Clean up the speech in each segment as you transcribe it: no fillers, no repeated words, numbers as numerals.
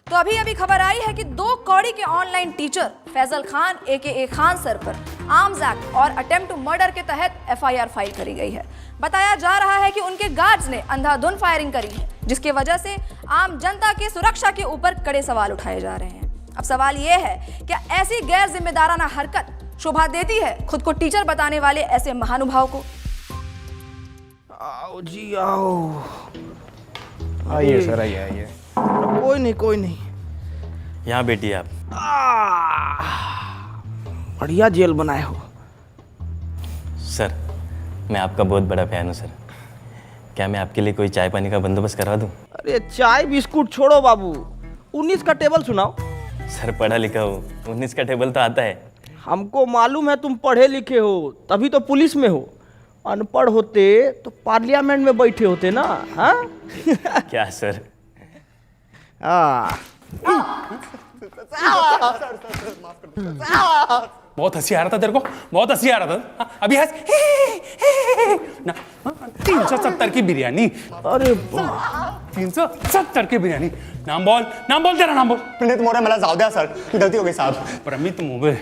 तो अभी अभी खबर आई है कि 2 कौड़ी के ऑनलाइन टीचर फैजल खान एके खान सर पर आर्म्स एक्ट और अटेम्प्ट टू मर्डर के तहत एफआईआर फाइल करी गई है। बताया जा रहा है कि उनके गार्ड्स ने अंधाधुंध फायरिंग करी है, जिसकी वजह से आम जनता की सुरक्षा के ऊपर कड़े सवाल उठाए जा रहे हैं। अब सवाल यह है, क्या ऐसी गैर जिम्मेदाराना हरकत शोभा देती है खुद को टीचर बताने वाले ऐसे महानुभाव को? आओ जी आओ। आइए सर, आइए। कोई नहीं। यहाँ बैठिए आप। बढ़िया जेल बनाए हो सर, मैं आपका बहुत बड़ा फैन हूँ सर। क्या मैं आपके लिए कोई चाय पानी का बंदोबस्त करवा दूँ? अरे चाय बिस्कुट छोड़ो बाबू, 19 का टेबल सुनाओ। सर पढ़ा लिखा हो, 19 का टेबल तो आता है। हमको मालूम है तुम पढ़े लिखे हो, तभी तो पुलिस में हो। अनपढ़ होते तो पार्लियामेंट में बैठे होते ना। हाँ क्या सर? बहुत हंसी आ रहा था तेरे को, बहुत हंसी आ रहा था। अभी हंस ना। 370 की बिरयानी। अरे 370 की बिरयानी। नाम बोल तेरा नाम बोल। प्रणीत मोरे, मला जाऊ द्या सर, गलती हो गई साहब। प्रणीत मोरे।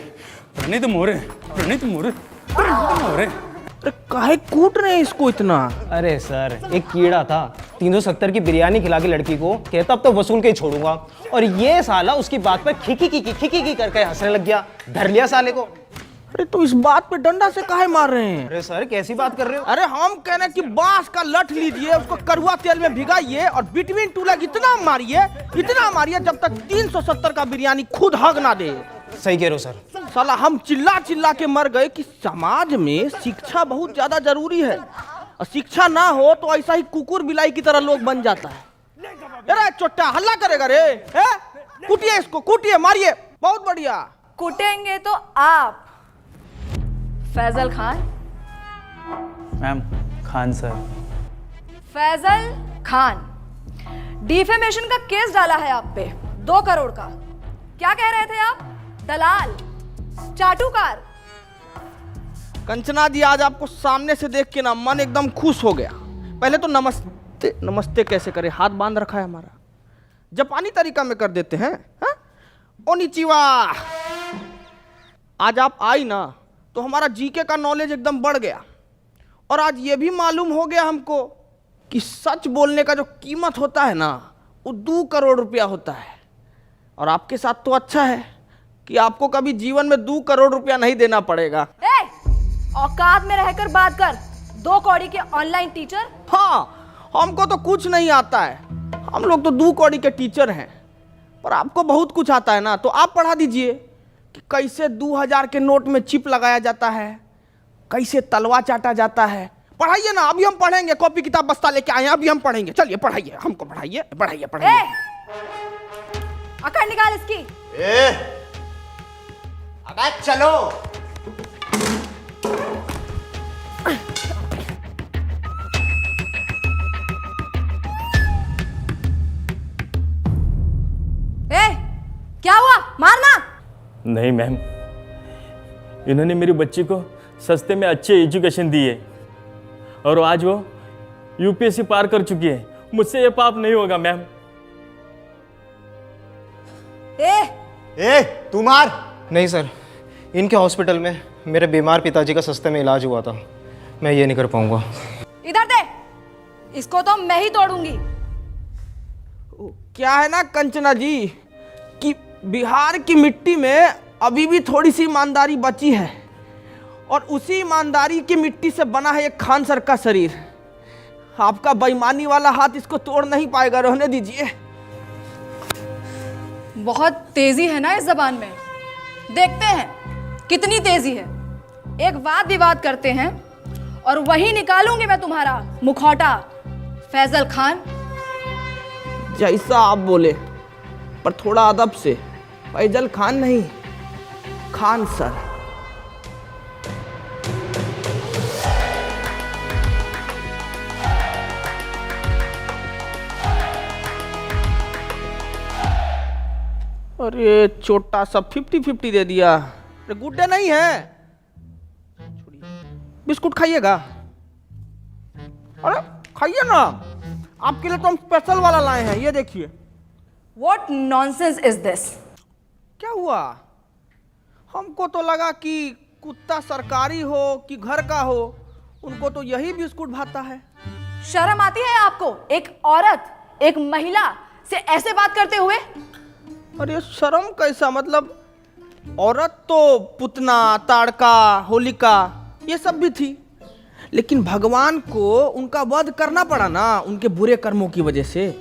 अरे काहे कूट रहे हैं इसको इतना? अरे सर, एक कीड़ा था 370 की बिरयानी खिला के लड़की को, कहता अब तो वसूल के ही छोड़ूंगा, और ये साला उसकी बात पर खिकी करके हंसने लग गया। धर लिया साले को। अरे तो इस बात पे डंडा से काहे मार रहे हैं? अरे सर कैसी बात कर रहे हो? अरे हम कह रहे हैं कि बांस का लठ लीजिए, उसको कड़वा तेल में भिगाइए और बिटवीन टू लेग इतना मारिए जब तक 370 का बिरयानी खुद हग ना दे। सही कह रहे हो सर। साला हम चिल्ला के मर गए कि समाज में शिक्षा बहुत ज्यादा जरूरी है, और शिक्षा ना हो तो ऐसा ही कुकुर बिलाई की तरह लोग बन जाता है। अरे चोट्टा हल्ला करेगा रे, कूटिए इसको, कूटिए, मारिए। बहुत बढ़िया। कुटेंगे तो आप Faisal Khan. Ma'am, Khan sir. Faisal Khan, defamation का केस डाला है आप पे 2 करोड़ का। क्या कह रहे थे आप? दलाल, चाटुकार। कंचना जी, आज आपको सामने से देख के ना मन एकदम खुश हो गया। पहले तो नमस्ते कैसे करे, हाथ बांध रखा है हमारा, जापानी तरीका में कर देते हैं। ओनिचिवा। आज आप आई ना तो हमारा जीके का नॉलेज एकदम बढ़ गया, और आज ये भी मालूम हो गया हमको कि सच बोलने का जो कीमत होता है ना, वो 2 करोड़ रुपया होता है। और आपके साथ तो अच्छा है कि आपको कभी जीवन में 2 करोड़ रुपया नहीं देना पड़ेगा। औकात में रहकर बात कर। 2 कौड़ी के ऑनलाइन टीचर। हाँ, हमको तो कुछ नहीं आता है, हम लोग तो 2 कौड़ी के टीचर हैं, पर आपको बहुत कुछ आता है ना, तो आप पढ़ा दीजिए कि कैसे 2000 के नोट में चिप लगाया जाता है, कैसे तलवा चाटा जाता है। पढ़ाइए ना, अभी हम पढ़ेंगे। कॉपी किताब बस्ता लेके आए हैं, अभी हम पढ़ेंगे। चलिए पढ़ाइए, हमको पढ़ाइए। अकड़ निकाल इसकी। अबे चलो। क्या हुआ? मारना नहीं मैम, इन्होंने मेरी बच्ची को सस्ते में अच्छी एजुकेशन दी है, और आज वो यूपीएससी पार कर चुकी है। मुझसे ये पाप नहीं होगा मैम। तू मार। नहीं सर, इनके हॉस्पिटल में मेरे बीमार पिताजी का सस्ते में इलाज हुआ था, मैं ये नहीं कर पाऊंगा। इधर दे, इसको तो मैं ही तोड़ूंगी। क्या है ना कंचना जी कि बिहार की मिट्टी में अभी भी थोड़ी सी ईमानदारी बची है, और उसी ईमानदारी की मिट्टी से बना है एक खान सर का शरीर। आपका बेईमानी वाला हाथ इसको तोड़ नहीं पाएगा, रहने दीजिए। बहुत तेजी है ना इस जबान में, देखते हैं कितनी तेजी है। एक वाद विवाद करते हैं और वही निकालूंगी मैं तुम्हारा मुखौटा। फैजल खान, जैसा आप बोले, पर थोड़ा अदब से। फैजल खान नहीं, खान सर। अरे छोटा सा 50-50 दे दिया। अरे गुड्डे नहीं है, बिस्कुट खाइएगा? अरे खाइए ना, आपके लिए तो हम स्पेशल वाला लाए हैं, ये देखिए। What nonsense is this? क्या हुआ? हमको तो लगा कि कुत्ता सरकारी हो कि घर का हो, उनको तो यही बिस्कुट भाता है। शर्म आती है आपको? एक औरत, एक महिला से ऐसे बात करते हुए? अरे शर्म कैसा, मतलब औरत तो पुतना, ताड़का, होलिका ये सब भी थी, लेकिन भगवान को उनका वध करना पड़ा ना उनके बुरे कर्मों की वजह से,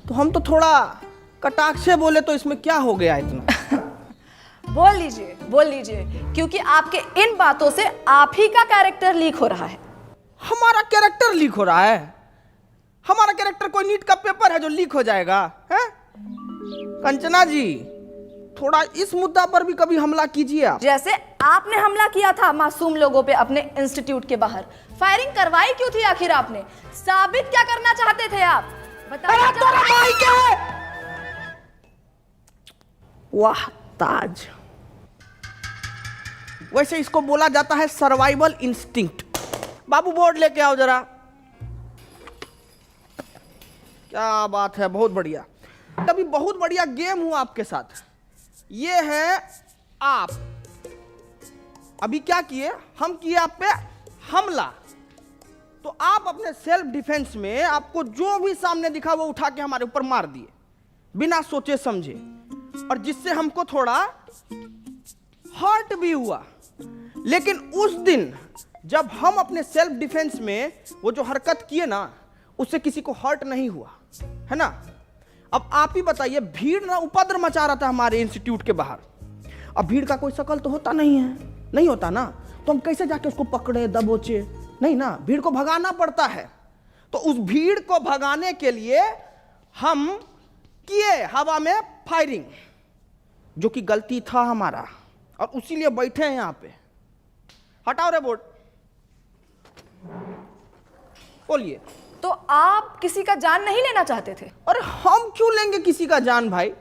तो हम तो थोड़ा कटाक्ष से बोले तो इसमें क्या हो गया इतना। बोल लीजिए, क्योंकि आपके इन बातों से आप ही का कैरेक्टर लीक हो रहा है। हमारा कैरेक्टर लीक हो रहा है? हमारा कैरेक्टर कोई नीट का पेपर है जो लीक हो जाएगा? है कंचना जी, थोड़ा इस मुद्दा पर भी कभी हमला कीजिए आप। जैसे आपने हमला किया था मासूम लोगों पे अपने इंस्टीट्यूट के बाहर। फायरिंग करवाई क्यों थी आखिर आपने? साबित क्या करना चाहते थे आप? बताइए। वाह ताज, वैसे इसको बोला जाता है सर्वाइवल इंस्टिंक्ट। बाबू बोर्ड लेके आओ जरा। क्या बात है, बहुत बढ़िया। अभी बहुत बढ़िया गेम हुआ आपके साथ। ये है आप अभी क्या किए, हम किए आप पे हमला, तो आप अपने सेल्फ डिफेंस में आपको जो भी सामने दिखा वो उठा के हमारे ऊपर मार दिए बिना सोचे समझे, और जिससे हमको थोड़ा हर्ट भी हुआ। लेकिन उस दिन जब हम अपने सेल्फ डिफेंस में वो जो हरकत किए ना, उससे किसी को हर्ट नहीं हुआ, है ना। अब आप ही बताइए, भीड़ ना उपद्रव मचा रहा था हमारे इंस्टीट्यूट के बाहर। अब भीड़ का कोई शकल तो होता नहीं है, नहीं होता ना, तो हम कैसे जाके उसको पकड़े दबोचे? नहीं ना, भीड़ को भगाना पड़ता है। तो उस भीड़ को भगाने के लिए हम किए हवा में फायरिंग, जो कि गलती था हमारा, और उसीलिए बैठे हैं यहां पे। हटाओ रे बोर्ड, बोलिए। तो आप किसी का जान नहीं लेना चाहते थे? अरे हम क्यों लेंगे किसी का जान भाई?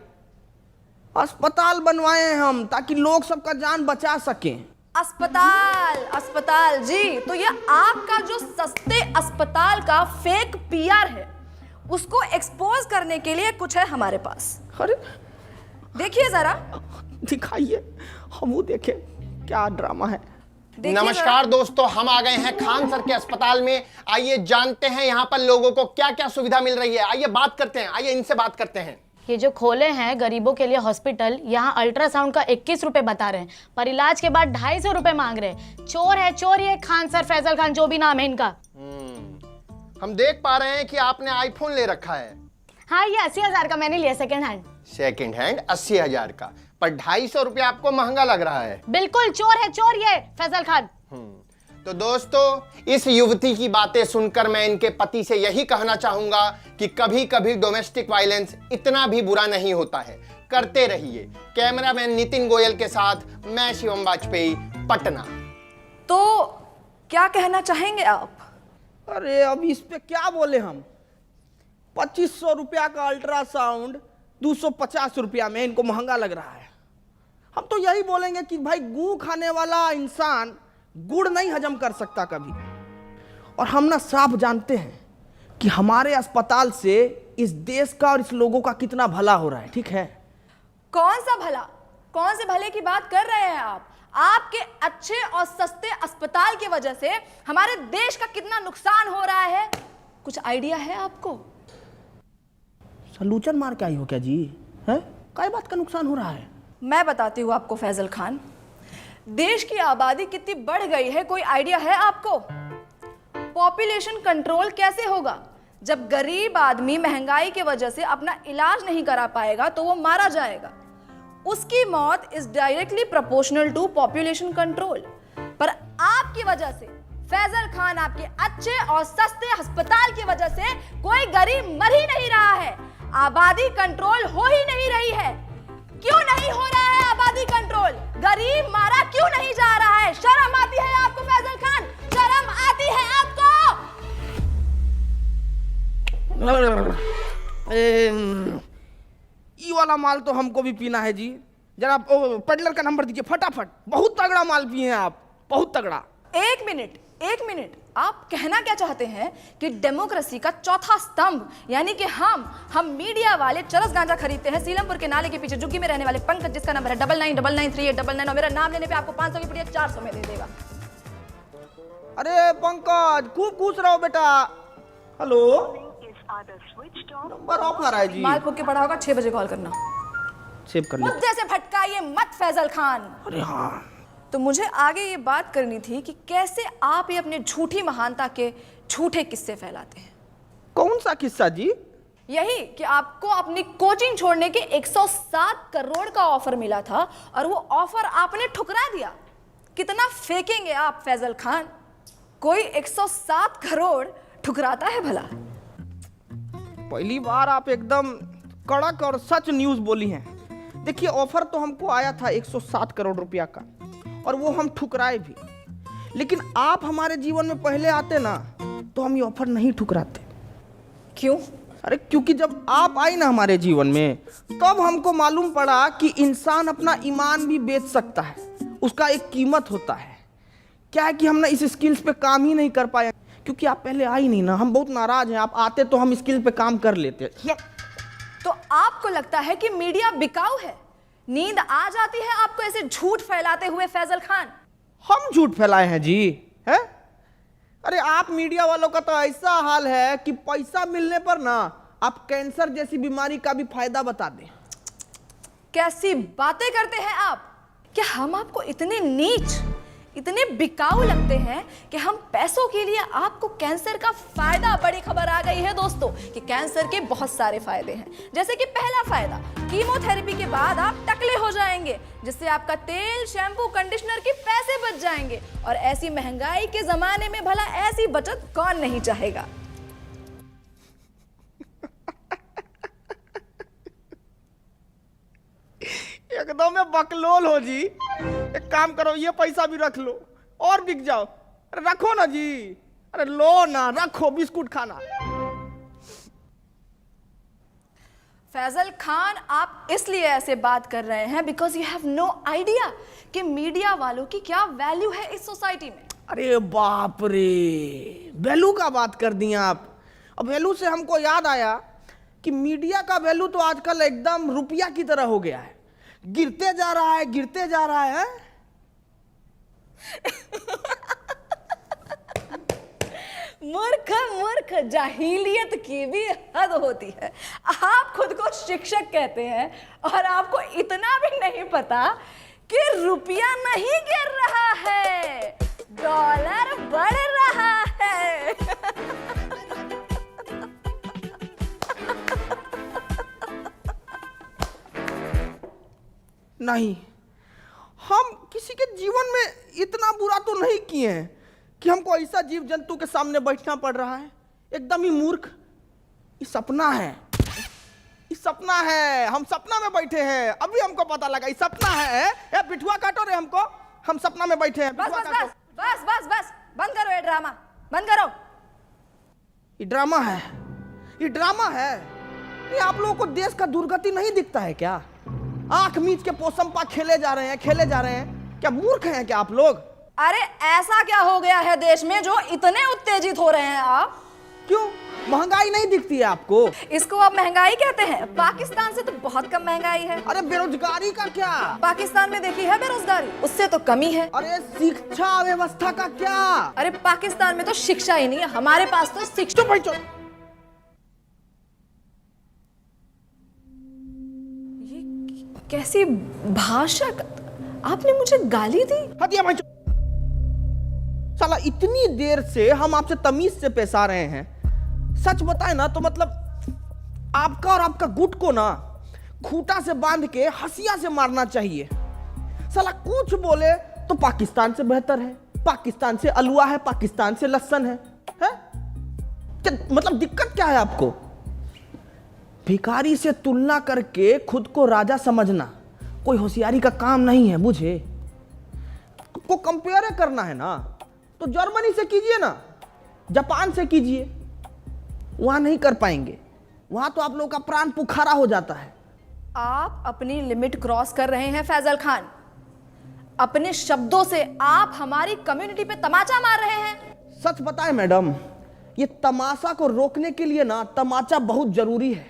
अस्पताल बनवाए हैं हम ताकि लोग सबका जान बचा सकें। अस्पताल जी, तो ये आपका जो सस्ते अस्पताल का फेक पीआर है, उसको एक्सपोज करने के लिए कुछ है हमारे पास। अरे देखिए जरा, दिखाइए, हम वो देखें क्या ड्रामा है। नमस्कार दोस्तों, हम आ गए हैं खान सर के अस्पताल में। आइए जानते हैं यहाँ पर लोगों को क्या क्या सुविधा मिल रही है। आइए बात करते हैं, आइए इनसे बात करते हैं। ये जो खोले हैं गरीबों के लिए हॉस्पिटल, यहाँ अल्ट्रासाउंड का 21 रुपए बता रहे हैं, पर इलाज के बाद 250 रुपए मांग रहे हैं। चोर है चोर, ये खान सर, फैजल खान, जो भी नाम है इनका। हम देख पा रहे हैं कि आपने आईफोन ले रखा है। हाँ, ये 80,000 का मैंने लिया, सेकेंड हैंड। सेकेंड हैंड 80,000 का, पर 250 रुपये आपको महंगा लग रहा है। बिल्कुल चोर है चोर ये फैजल खान। तो दोस्तों, इस युवती की बातें सुनकर मैं इनके पति से यही कहना चाहूंगा कि कभी कभी डोमेस्टिक वायलेंस इतना भी बुरा नहीं होता है। करते रहिए। कैमरामैन नितिन गोयल के साथ मैं शिवम वाजपेयी, पटना। तो क्या कहना चाहेंगे आप? अरे अब इस पे क्या बोले हम। 2500 रुपया का अल्ट्रासाउंड 250 रुपया में इनको महंगा लग रहा है। हम तो यही बोलेंगे कि भाई, गू खाने वाला इंसान गुड़ नहीं हजम कर सकता कभी। और हम ना साफ जानते हैं कि हमारे अस्पताल से इस देश का और इस लोगों का कितना भला हो रहा है, ठीक है। कौन सा भला? कौन से भले की बात कर रहे हैं आप? आपके अच्छे और सस्ते अस्पताल की वजह से हमारे देश का कितना नुकसान हो रहा है, कुछ आइडिया है आपको? सलूचन मार के आई हो क्या जी? है काय बात का नुकसान हो रहा है? मैं बताती हूँ आपको फैजल खान। देश की आबादी कितनी बढ़ गई है, कोई आइडिया है आपको? पॉपुलेशन कंट्रोल कैसे होगा? जब गरीब आदमी महंगाई की वजह से अपना इलाज नहीं करा पाएगा तो वो मारा जाएगा। उसकी मौत is directly proportional to population control. पर आपकी वजह से, फैजल खान, आपके अच्छे और सस्ते अस्पताल की वजह से कोई गरीब मर ही नहीं रहा है, आबादी कंट्रोल हो ही नहीं रही है। क्यों नहीं हो रहा है आबादी कंट्रोल? गरीब मारा क्यों नहीं जा रहा है? शर्म आती है आपको फैजल खान? शर्म आती है आपको? ये वाला माल तो हमको भी पीना है जी। जरा पेडलर का नंबर दीजिए फटाफट। बहुत तगड़ा माल पिए हैं आप, बहुत तगड़ा। एक मिनट, आप कहना क्या चाहते हैं कि डेमोक्रेसी का चौथा स्तंभ यानी कि हम मीडिया वाले चरस गांजा खरीदते हैं सीलमपुर के नाले के पीछे झुग्गी में रहने वाले पंकज, जिसका नंबर है 99993899, और मेरा नाम लेने पे आपको 500 की पुड़िया 400 में दे देगा। अरे पंकज, खूब खुश रहो बेटा। हेलो, नंबर ऑफ आ रहा है जी। माल फूक के पड़ा होगा, 6 बजे कॉल करना। सेव कर ले। मुद्दे से भटकाइए मत फैजल खान। अरे हाँ, तो मुझे आगे ये बात करनी थी कि कैसे आप ये अपने झूठी महानता के झूठे किस्से फैलाते हैं। कौन सा किस्सा जी? यही कि आपको अपनी कोचिंग छोड़ने के 107 करोड़ का ऑफर मिला था और वो ऑफर आपने ठुकरा दिया। कितना फेंकेंगे आप फैजल खान? कोई 107 करोड़ ठुकराता है भला? पहली बार आप एकदम कड़क और सच न्यूज बोली हैं। देखिए, ऑफर तो हमको आया था 107 करोड़ रुपया का, और वो हम ठुकराए भी। लेकिन आप हमारे जीवन में पहले आते ना तो हम ये ऑफर नहीं ठुकराते। क्यों? अरे क्योंकि जब आप आई ना हमारे जीवन में, तब हमको मालूम पड़ा कि इंसान अपना ईमान भी बेच सकता है, उसका एक कीमत होता है। क्या है कि हम ना इस स्किल्स पे काम ही नहीं कर पाए क्योंकि आप पहले आई नहीं ना। हम बहुत नाराज हैं, आप आते तो हम स्किल पे काम कर लेते। तो आपको लगता है कि मीडिया बिकाऊ है? नींद आ जाती है आपको ऐसे झूठ फैलाते हुए फैजल खान? हम झूठ फैलाए हैं जी? हैं? अरे आप मीडिया वालों का तो ऐसा हाल है कि पैसा मिलने पर ना आप कैंसर जैसी बीमारी का भी फायदा बता दें। कैसी बातें करते हैं आप? क्या हम आपको इतने नीच, इतने बिकाऊ लगते हैं कि हम पैसों के लिए आपको कैंसर का फायदा? बड़ी खबर आ गई है दोस्तों कि कैंसर के बहुत सारे फायदे हैं। जैसे कि पहला फायदा, कीमोथेरेपी के बाद आप टकले हो जाएंगे, जिससे आपका तेल, शैम्पू, कंडीशनर के पैसे बच जाएंगे। और ऐसी महंगाई के जमाने में भला ऐसी बचत कौन नहीं चाहेगा? एकदम में बकलोल हो जी। एक काम करो, ये पैसा भी रख लो और बिक जाओ। अरे रखो ना जी, अरे लो ना, रखो, बिस्कुट खाना। फैजल खान, आप इसलिए ऐसे बात कर रहे हैं because you have no idea कि मीडिया वालों की क्या वैल्यू है इस सोसाइटी में। अरे बाप रे, वैल्यू का बात कर दिया आप। अब वैल्यू से हमको याद आया कि मीडिया का वैल्यू तो आजकल एकदम रुपया की तरह हो गया है, गिरते जा रहा है, गिरते जा रहा है। मूर्ख मूर्ख, जाहिलियत की भी हद होती है। आप खुद को शिक्षक कहते हैं और आपको इतना भी नहीं पता कि रुपया नहीं गिर रहा है, डॉलर बढ़ रहा है। नहीं, हम किसी के जीवन में इतना बुरा तो नहीं किए हैं कि हमको ऐसा जीव जंतु के सामने बैठना पड़ रहा है। एकदम ही मूर्ख। ये सपना है, ये सपना है। हम सपना में बैठे हैं, अभी हमको पता लगा ये सपना है। ए बिठुआ काटो रे हमको, हम सपना में बैठे हैं। बस बिठुआ बस काटो। बस बस बस बस, बंद करो ये ड्रामा, बंद करो। ये ड्रामा है, ये ड्रामा है। ये आप लोगों को देश का दुर्गति नहीं दिखता है क्या? आंख मीच के पोसमपा खेले जा रहे हैं, खेले जा रहे हैं। क्या मूर्ख हैं क्या आप लोग? अरे ऐसा क्या हो गया है देश में जो इतने उत्तेजित हो रहे हैं आप? क्यों, महंगाई नहीं दिखती है आपको? इसको आप महंगाई कहते हैं? पाकिस्तान से तो बहुत कम महंगाई है। अरे बेरोजगारी का क्या? पाकिस्तान में देखी है बेरोजगारी, उससे तो कमी है। अरे शिक्षा व्यवस्था का क्या? अरे पाकिस्तान में तो शिक्षा ही नहीं है, हमारे पास तो शिक्षा। चुप भाई चुप। ये कैसी भाषा? आपने मुझे गाली दी? हटिया भाई चुप। साला इतनी देर से हम आपसे तमीज से पेश आ रहे हैं। सच बताए ना तो मतलब आपका और आपका गुट को ना खूंटा से बांध के हंसिया से मारना चाहिए। साला कुछ बोले तो पाकिस्तान से बेहतर है, पाकिस्तान से अलुआ है, पाकिस्तान से लहसन है? मतलब दिक्कत क्या है आपको? भिखारी से तुलना करके खुद को राजा समझना कोई होशियारी का काम नहीं है, बुझे? को कंपेयर करना है ना तो जर्मनी से कीजिए ना, जापान से कीजिए। वहां नहीं कर पाएंगे, वहां तो आप लोगों का प्राण पुखारा हो जाता है। आप अपनी लिमिट क्रॉस कर रहे हैं फैजल खान। अपने शब्दों से आप हमारी कम्युनिटी पे तमाचा मार रहे हैं। सच बताएं मैडम, ये तमाशा को रोकने के लिए ना तमाचा बहुत जरूरी है।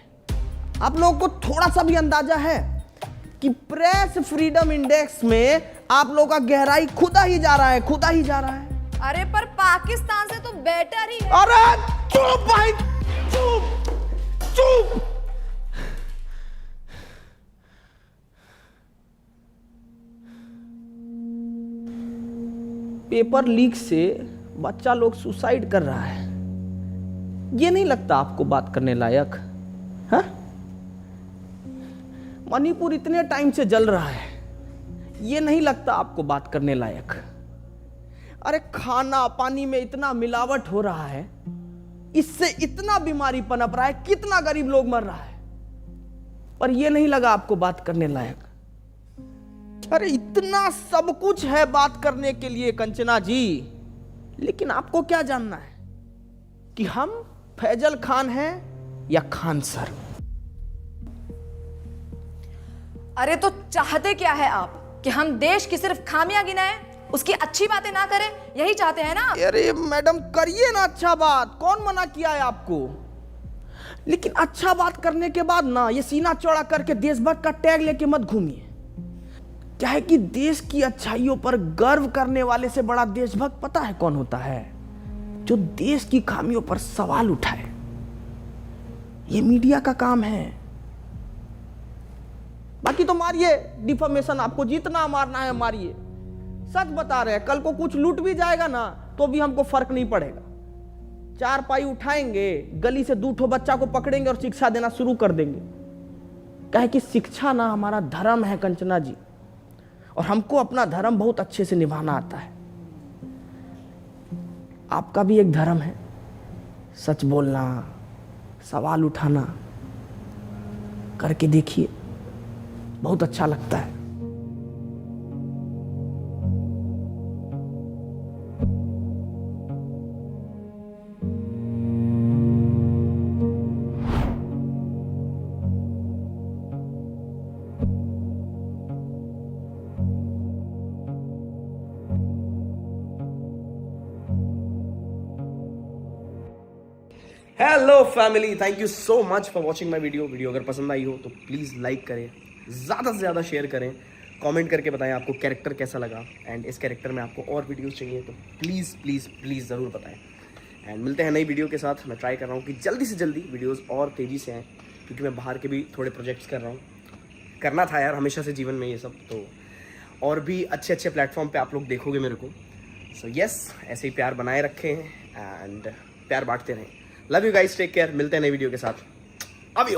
आप लोगों को थोड़ा सा भी अंदाजा है कि प्रेस फ्रीडम इंडेक्स में आप लोगों का गहराई खुदा ही जा रहा है, खुदा ही जा रहा है। अरे पर पाकिस्तान से तो बेटर ही है। अरे चुप भाई, चुप चुप। पेपर लीक से बच्चा लोग सुसाइड कर रहा है, ये नहीं लगता आपको बात करने लायक? हाँ? मणिपुर इतने टाइम से जल रहा है, ये नहीं लगता आपको बात करने लायक? अरे खाना पानी में इतना मिलावट हो रहा है, इससे इतना बीमारी पनप रहा है, कितना गरीब लोग मर रहा है, पर यह नहीं लगा आपको बात करने लायक? अरे इतना सब कुछ है बात करने के लिए कंचना जी, लेकिन आपको क्या जानना है कि हम फैजल खान हैं या खान सर? अरे तो चाहते क्या है आप कि हम देश की सिर्फ खामियां गिनाएं, उसकी अच्छी बातें ना करें? यही चाहते हैं ना? अरे मैडम करिए ना अच्छा बात, कौन मना किया है आपको? लेकिन अच्छा बात करने के बाद ना ये सीना चौड़ा करके देशभक्त का टैग लेके मत घूमिए। क्या है कि देश की अच्छाइयों पर गर्व करने वाले से बड़ा देशभक्त पता है कौन होता है? जो देश की खामियों पर सवाल उठाए। ये मीडिया का काम है। बाकी तो मारिए डिफॉर्मेशन, आपको जितना मारना है मारिए। सच बता रहे हैं, कल को कुछ लूट भी जाएगा ना तो भी हमको फर्क नहीं पड़ेगा। 4 पाई उठाएंगे, गली से 2 ठो बच्चा को पकड़ेंगे और शिक्षा देना शुरू कर देंगे। कहे कि शिक्षा ना हमारा धर्म है कंचना जी, और हमको अपना धर्म बहुत अच्छे से निभाना आता है। आपका भी एक धर्म है, सच बोलना, सवाल उठाना। करके देखिए, बहुत अच्छा लगता है। Hello family, thank you so much for watching my video अगर पसंद आई हो तो प्लीज़ लाइक करें, ज़्यादा से ज़्यादा शेयर करें, कमेंट करके बताएं आपको कैरेक्टर कैसा लगा, एंड इस कैरेक्टर में आपको और वीडियोस चाहिए तो प्लीज़ प्लीज़ प्लीज़ ज़रूर बताएं। एंड मिलते हैं नई वीडियो के साथ। मैं ट्राई कर रहा हूँ कि जल्दी से जल्दी वीडियोज़ और तेज़ी से आएँ, क्योंकि मैं बाहर के भी थोड़े प्रोजेक्ट्स कर रहा हूँ। करना था यार हमेशा से जीवन में ये सब, तो और भी अच्छे अच्छे प्लेटफॉर्म पर आप लोग देखोगे मेरे को। सो येस, ऐसे ही प्यार बनाए रखें एंड प्यार बांटते रहें। Love you guys, take care. मिलते हैं नई वीडियो के साथ। अब